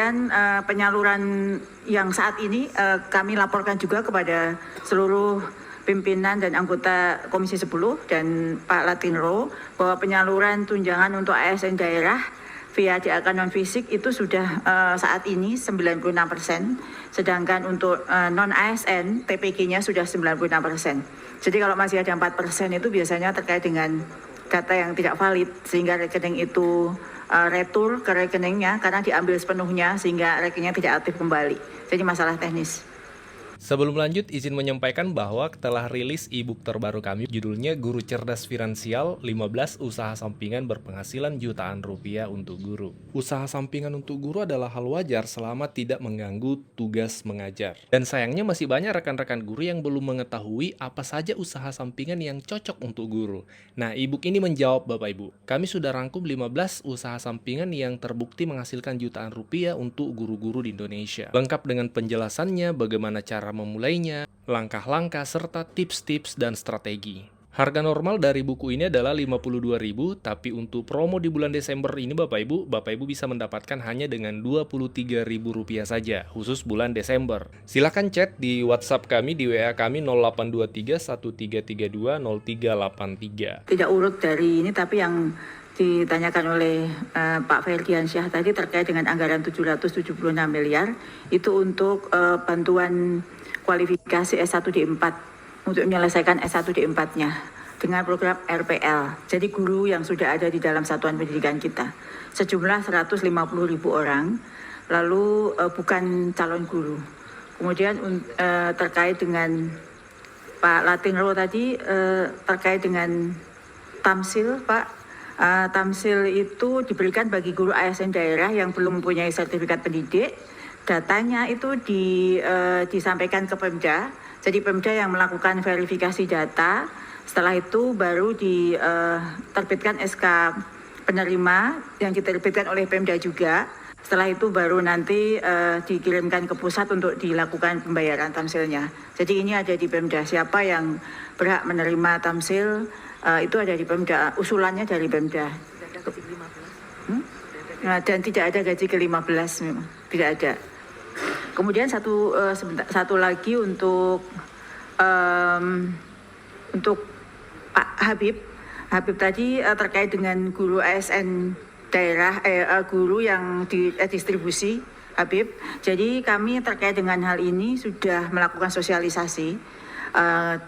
Kemudian penyaluran yang saat ini kami laporkan juga kepada seluruh pimpinan dan anggota Komisi 10 dan Pak Latinro bahwa penyaluran tunjangan untuk ASN daerah via DAK non-fisik itu sudah saat ini 96%, sedangkan untuk non-ASN TPG-nya sudah 96%. Jadi kalau masih ada 4% itu biasanya terkait dengan data yang tidak valid, sehingga rekening itu retur ke rekeningnya karena diambil sepenuhnya sehingga rekeningnya tidak aktif kembali. Jadi masalah teknis. Sebelum lanjut, izin menyampaikan bahwa telah rilis e-book terbaru kami, judulnya Guru Cerdas Finansial, 15 Usaha Sampingan Berpenghasilan Jutaan Rupiah untuk Guru. Usaha sampingan untuk guru adalah hal wajar selama tidak mengganggu tugas mengajar. Dan sayangnya masih banyak rekan-rekan guru yang belum mengetahui apa saja usaha sampingan yang cocok untuk guru. Nah, e-book ini menjawab Bapak Ibu. Kami sudah rangkum 15 usaha sampingan yang terbukti menghasilkan jutaan rupiah untuk guru-guru di Indonesia. Lengkap dengan penjelasannya, bagaimana cara memulainya, langkah-langkah, serta tips-tips dan strategi. Harga normal dari buku ini adalah Rp52.000, tapi untuk promo di bulan Desember ini Bapak Ibu bisa mendapatkan hanya dengan Rp23.000 saja, khusus bulan Desember. Silahkan chat di WhatsApp kami, di WA kami 0823 1332 0383. Tidak urut dari ini, tapi yang ditanyakan oleh Pak Ferdiansyah tadi terkait dengan anggaran 776 miliar, itu untuk bantuan kualifikasi S1 D4 untuk menyelesaikan S1 D4-nya dengan program RPL. Jadi guru yang sudah ada di dalam satuan pendidikan kita sejumlah 150.000 orang, lalu bukan calon guru. Kemudian terkait dengan Pak Latinro tadi terkait dengan Tamsil, Pak, Tamsil itu diberikan bagi guru ASN daerah yang belum mempunyai sertifikat pendidik. Datanya itu disampaikan ke Pemda. Jadi Pemda yang melakukan verifikasi data. Setelah itu baru diterbitkan SK penerima yang diterbitkan oleh Pemda juga. Setelah itu baru nanti dikirimkan ke pusat untuk dilakukan pembayaran tamsilnya. Jadi ini ada di Pemda. Siapa yang berhak menerima tamsil itu ada di Pemda. Usulannya dari Pemda. Dan tidak ada gaji ke-15 memang. Tidak ada. Kemudian satu lagi untuk Pak Habib tadi terkait dengan guru ASN daerah, guru yang didistribusi Habib. Jadi kami terkait dengan hal ini sudah melakukan sosialisasi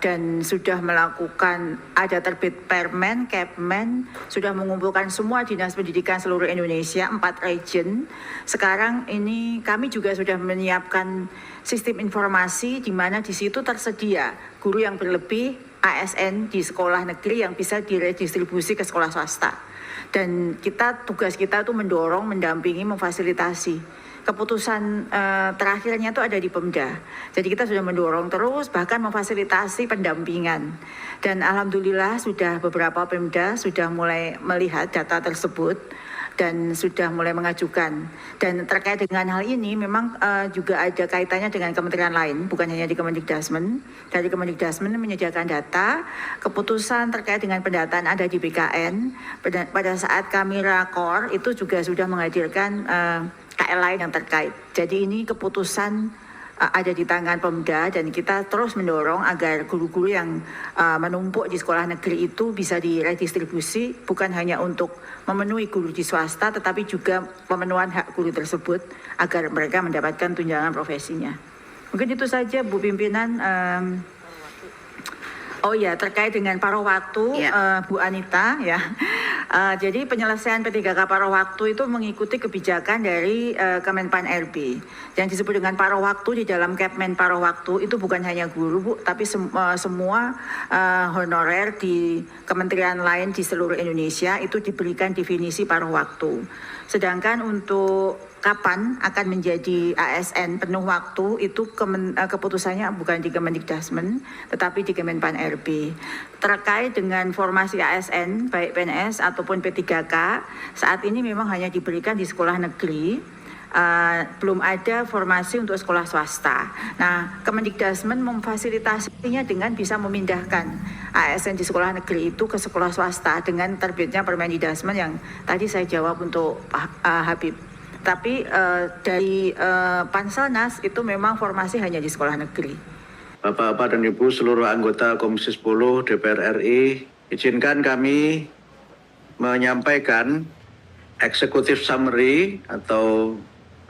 dan sudah melakukan, ada terbit Permen, Kepmen, sudah mengumpulkan semua dinas pendidikan seluruh Indonesia, 4 region. Sekarang ini kami juga sudah menyiapkan sistem informasi di mana di situ tersedia guru yang berlebih ASN di sekolah negeri yang bisa diredistribusi ke sekolah swasta. Dan tugas kita itu mendorong, mendampingi, memfasilitasi. Keputusan terakhirnya itu ada di Pemda. Jadi kita sudah mendorong terus, bahkan memfasilitasi pendampingan. Dan alhamdulillah sudah beberapa Pemda sudah mulai melihat data tersebut dan sudah mulai mengajukan. Dan terkait dengan hal ini memang juga ada kaitannya dengan kementerian lain, bukan hanya di Kemendikdasmen. Dari Kemendikdasmen menyediakan data, keputusan terkait dengan pendataan ada di BKN. Pada saat kami rakor itu juga sudah menghadirkan KL lain yang terkait. Jadi ini keputusan ada di tangan Pemda dan kita terus mendorong agar guru-guru yang menumpuk di sekolah negeri itu bisa diredistribusi, bukan hanya untuk memenuhi guru di swasta tetapi juga pemenuhan hak guru tersebut agar mereka mendapatkan tunjangan profesinya. Mungkin itu saja Bu Pimpinan. Oh ya, terkait dengan paruh waktu, Bu Anita ya. Jadi penyelesaian P3K paruh waktu itu mengikuti kebijakan dari Kemenpan RB. Yang disebut dengan paruh waktu di dalam Kepmen paruh waktu itu bukan hanya guru, Bu, tapi semua honorer di kementerian lain di seluruh Indonesia itu diberikan definisi paruh waktu. Sedangkan untuk kapan akan menjadi ASN penuh waktu itu keputusannya bukan di Kemendikdasmen tetapi di Kemenpan RB. Terkait dengan formasi ASN baik PNS ataupun P3K saat ini memang hanya diberikan di sekolah negeri, belum ada formasi untuk sekolah swasta. Nah, Kemendikdasmen memfasilitasinya dengan bisa memindahkan ASN di sekolah negeri itu ke sekolah swasta dengan terbitnya Permendikdasmen yang tadi saya jawab untuk Pak Habib. Tapi dari Panselnas itu memang formasi hanya di sekolah negeri. Bapak-bapak dan Ibu seluruh anggota Komisi 10 DPR RI, izinkan kami menyampaikan executive summary atau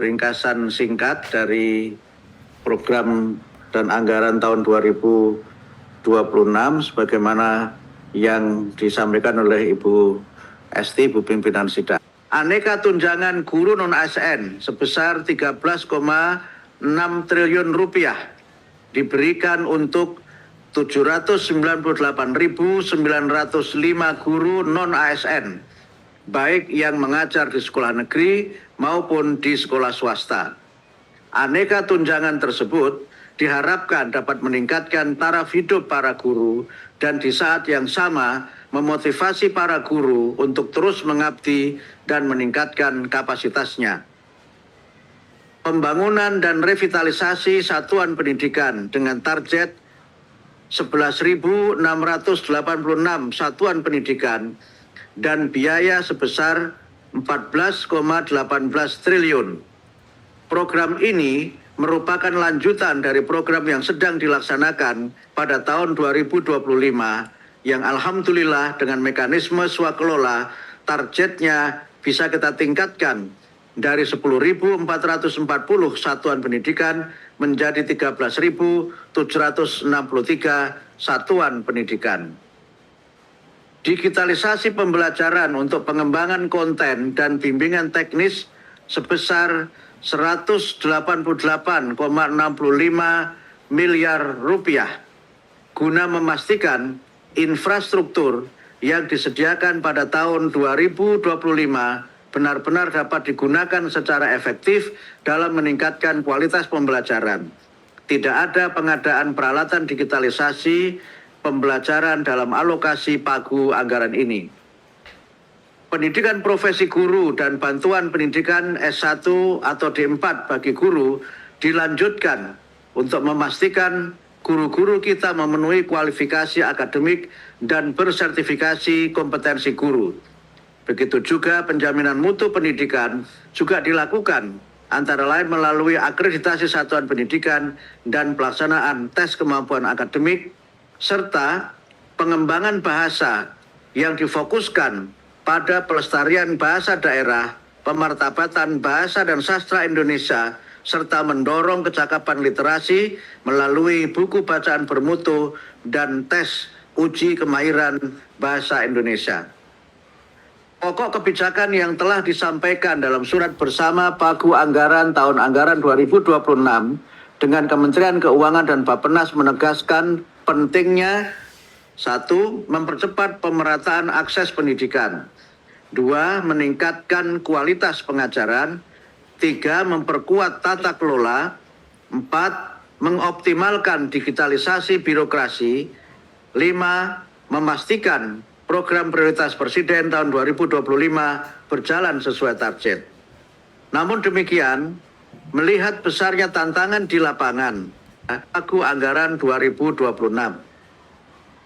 ringkasan singkat dari program dan anggaran tahun 2026 sebagaimana yang disampaikan oleh Ibu Esti, Ibu Pimpinan Sidang. Aneka tunjangan guru non-ASN sebesar 13,6 triliun rupiah diberikan untuk 798.905 guru non-ASN, baik yang mengajar di sekolah negeri maupun di sekolah swasta. Aneka tunjangan tersebut diharapkan dapat meningkatkan taraf hidup para guru dan di saat yang sama memotivasi para guru untuk terus mengabdi dan meningkatkan kapasitasnya. Pembangunan dan revitalisasi satuan pendidikan dengan target 11.686 satuan pendidikan dan biaya sebesar 14,18 triliun. Program ini merupakan lanjutan dari program yang sedang dilaksanakan pada tahun 2025 yang alhamdulillah dengan mekanisme swakelola targetnya bisa kita tingkatkan dari 10.440 satuan pendidikan menjadi 13.763 satuan pendidikan. Digitalisasi pembelajaran untuk pengembangan konten dan bimbingan teknis sebesar 188,65 miliar rupiah guna memastikan infrastruktur yang disediakan pada tahun 2025 benar-benar dapat digunakan secara efektif dalam meningkatkan kualitas pembelajaran. Tidak ada pengadaan peralatan digitalisasi pembelajaran dalam alokasi pagu anggaran ini. Pendidikan profesi guru dan bantuan pendidikan S1 atau D4 bagi guru dilanjutkan untuk memastikan guru-guru kita memenuhi kualifikasi akademik dan bersertifikasi kompetensi guru. Begitu juga penjaminan mutu pendidikan juga dilakukan antara lain melalui akreditasi satuan pendidikan dan pelaksanaan tes kemampuan akademik serta pengembangan bahasa yang difokuskan pada pelestarian bahasa daerah, pemartabatan bahasa dan sastra Indonesia, serta mendorong kecakapan literasi melalui buku bacaan bermutu dan tes uji kemahiran bahasa Indonesia. Pokok kebijakan yang telah disampaikan dalam surat bersama pagu anggaran tahun anggaran 2026 dengan Kementerian Keuangan dan Bappenas menegaskan pentingnya 1. Mempercepat pemerataan akses pendidikan, 2. Meningkatkan kualitas pengajaran, 3. Memperkuat tata kelola, 4. Mengoptimalkan digitalisasi birokrasi, 5. Memastikan program prioritas Presiden tahun 2025 berjalan sesuai target. Namun demikian, melihat besarnya tantangan di lapangan, pagu anggaran 2026.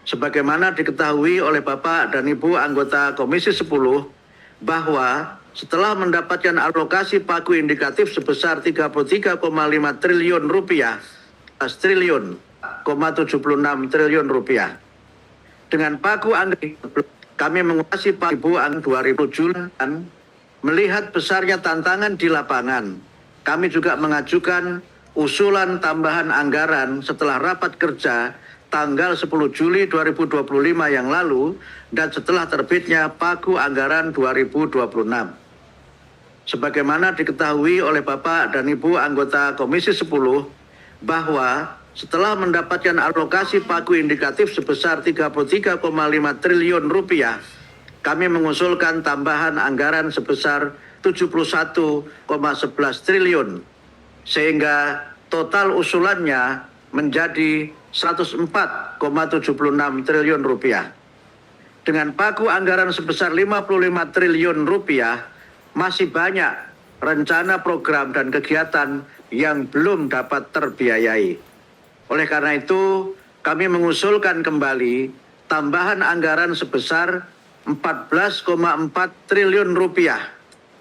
Sebagaimana diketahui oleh Bapak dan Ibu anggota Komisi 10, bahwa setelah mendapatkan alokasi pagu indikatif sebesar 33,5 triliun rupiah, 76 triliun rupiah. Dengan pagu anggaran kami menguasai pagu anggaran 2007 dan melihat besarnya tantangan di lapangan. Kami juga mengajukan usulan tambahan anggaran setelah rapat kerja tanggal 10 Juli 2025 yang lalu dan setelah terbitnya pagu anggaran 2026. Sebagaimana diketahui oleh Bapak dan Ibu anggota Komisi 10 bahwa setelah mendapatkan alokasi pagu indikatif sebesar 33,5 triliun rupiah, kami mengusulkan tambahan anggaran sebesar 71,11 triliun, sehingga total usulannya menjadi 104,76 triliun rupiah. Dengan pagu anggaran sebesar 55 triliun rupiah, masih banyak rencana program dan kegiatan yang belum dapat terbiayai. Oleh karena itu, kami mengusulkan kembali tambahan anggaran sebesar 14,4 triliun rupiah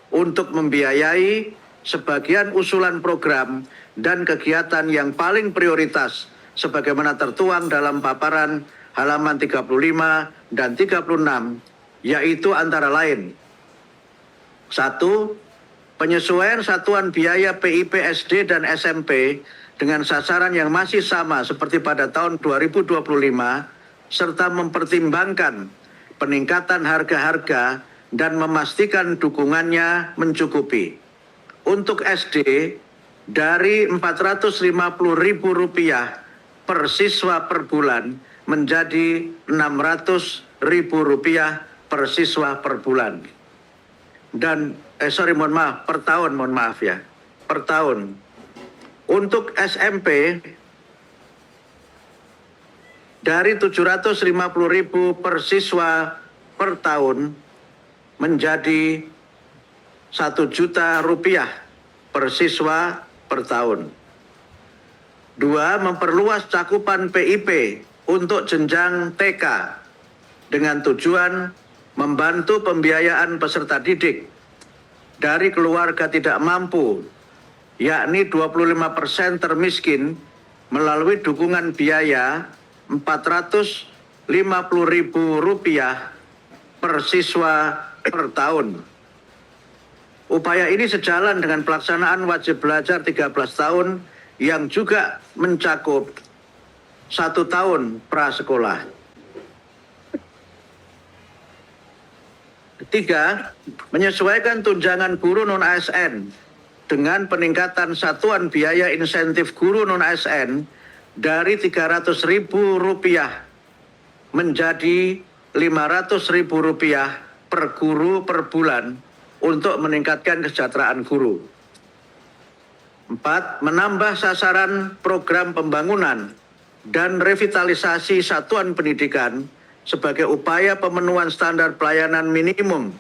untuk membiayai sebagian usulan program dan kegiatan yang paling prioritas sebagaimana tertuang dalam paparan halaman 35 dan 36, yaitu antara lain: 1. Penyesuaian satuan biaya PIP SD dan SMP dengan sasaran yang masih sama seperti pada tahun 2025, serta mempertimbangkan peningkatan harga-harga dan memastikan dukungannya mencukupi. Untuk SD, dari Rp450.000 per siswa per bulan menjadi Rp600.000 per siswa per bulan. Dan, per tahun, per tahun. Untuk SMP, dari Rp750.000 per siswa per tahun menjadi Rp1.000.000 per siswa per tahun. 2. Memperluas cakupan PIP untuk jenjang TK dengan tujuan membantu pembiayaan peserta didik dari keluarga tidak mampu, yakni 25% termiskin, melalui dukungan biaya Rp450.000 per siswa per tahun. Upaya ini sejalan dengan pelaksanaan wajib belajar 13 tahun yang juga mencakup 1 tahun prasekolah. 3. Menyesuaikan tunjangan guru non-ASN dengan peningkatan satuan biaya insentif guru non-ASN dari Rp300.000 menjadi Rp500.000 per guru per bulan untuk meningkatkan kesejahteraan guru. 4. Menambah sasaran program pembangunan dan revitalisasi satuan pendidikan sebagai upaya pemenuhan standar pelayanan minimum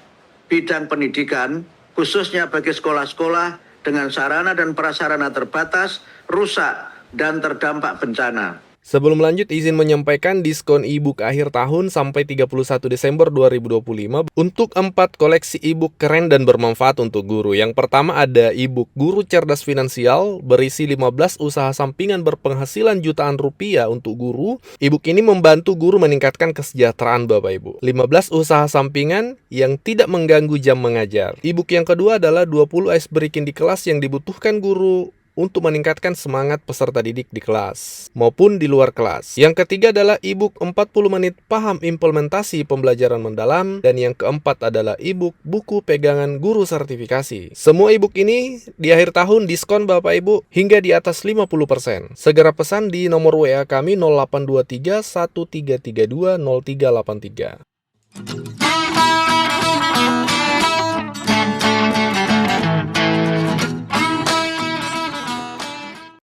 bidang pendidikan, khususnya bagi sekolah-sekolah dengan sarana dan prasarana terbatas, rusak, dan terdampak bencana. Sebelum lanjut, izin menyampaikan diskon e-book akhir tahun sampai 31 Desember 2025 untuk 4 koleksi e-book keren dan bermanfaat untuk guru. Yang pertama ada e-book Guru Cerdas Finansial berisi 15 usaha sampingan berpenghasilan jutaan rupiah untuk guru. E-book ini membantu guru meningkatkan kesejahteraan Bapak Ibu. 15 usaha sampingan yang tidak mengganggu jam mengajar. E-book yang kedua adalah 20 ice breaking di kelas yang dibutuhkan guru untuk meningkatkan semangat peserta didik di kelas maupun di luar kelas. Yang ketiga adalah e-book 40 menit paham implementasi pembelajaran mendalam, dan yang keempat adalah e-book buku pegangan guru sertifikasi. Semua e-book ini di akhir tahun diskon Bapak Ibu hingga di atas 50%. Segera pesan di nomor WA kami 0823 1332 0383.